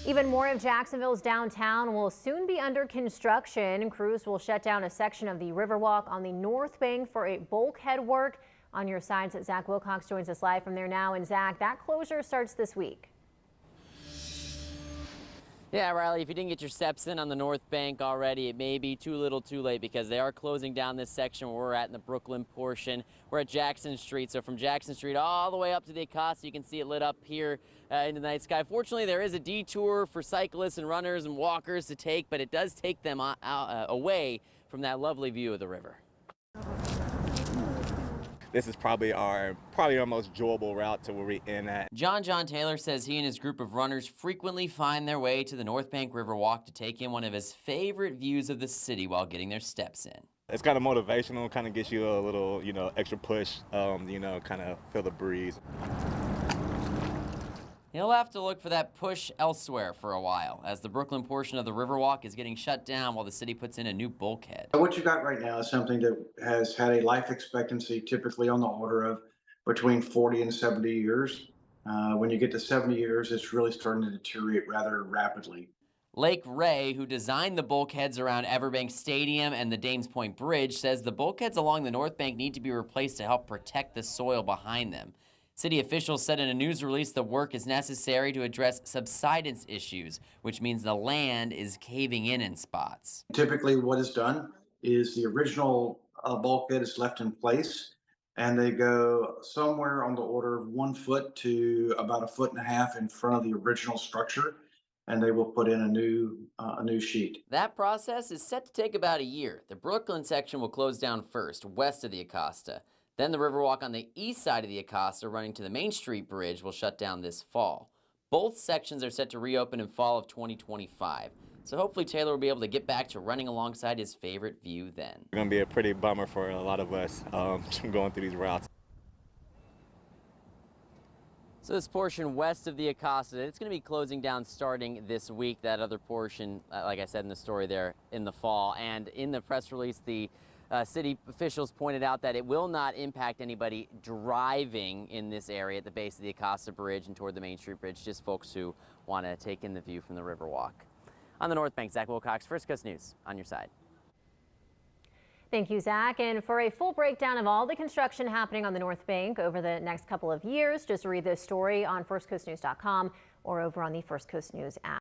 Even more of Jacksonville's downtown will soon be under construction. Crews will shut down a section of the Riverwalk on the north bank for a bulkhead work. On your sides, Zach Wilcox joins us live from there now. And Zach, that closure starts this week. Yeah, Riley, if you didn't get your steps in on the North Bank already, it may be too little too late because they are closing down this section where we're at in the Brooklyn portion. We're at Jackson Street, so from Jackson Street all the way up to the Acosta, you can see it lit up here in the night sky. Fortunately, there is a detour for cyclists and runners and walkers to take, but it does take them away from that lovely view of the river. This is probably our most enjoyable route to where we end at. John Taylor says he and his group of runners frequently find their way to the Northbank Riverwalk to take in one of his favorite views of the city while getting their steps in. It's kind of motivational, kind of gets you a little, extra push, kind of feel the breeze. He'll have to look for that push elsewhere for a while, as the Brooklyn portion of the Riverwalk is getting shut down while the city puts in a new bulkhead. What you got right now is something that has had a life expectancy typically on the order of between 40 and 70 years. When you get to 70 years, it's really starting to deteriorate rather rapidly. Lake Ray, who designed the bulkheads around Everbank Stadium and the Dames Point Bridge, says the bulkheads along the North Bank need to be replaced to help protect the soil behind them. City officials said in a news release the work is necessary to address subsidence issues, which means the land is caving in spots. Typically what is done is the original bulkhead is left in place, and they go somewhere on the order of 1 foot to about 1.5 feet in front of the original structure, and they will put in a new sheet. That process is set to take about a year. The Brooklyn section will close down first, west of the Acosta. Then the Riverwalk on the east side of the Acosta running to the Main Street Bridge will shut down this fall. Both sections are set to reopen in fall of 2025. So hopefully Taylor will be able to get back to running alongside his favorite view then. It's going to be a pretty bummer for a lot of us going through these routes. So this portion west of the Acosta, it's going to be closing down starting this week. That other portion, like I said in the story there, in the fall. And in the press release, the city officials pointed out that it will not impact anybody driving in this area at the base of the Acosta Bridge and toward the Main Street Bridge, just folks who want to take in the view from the Riverwalk. On the North Bank, Zach Wilcox, First Coast News, on your side. Thank you, Zach. And for a full breakdown of all the construction happening on the North Bank over the next couple of years, just read this story on firstcoastnews.com or over on the First Coast News app.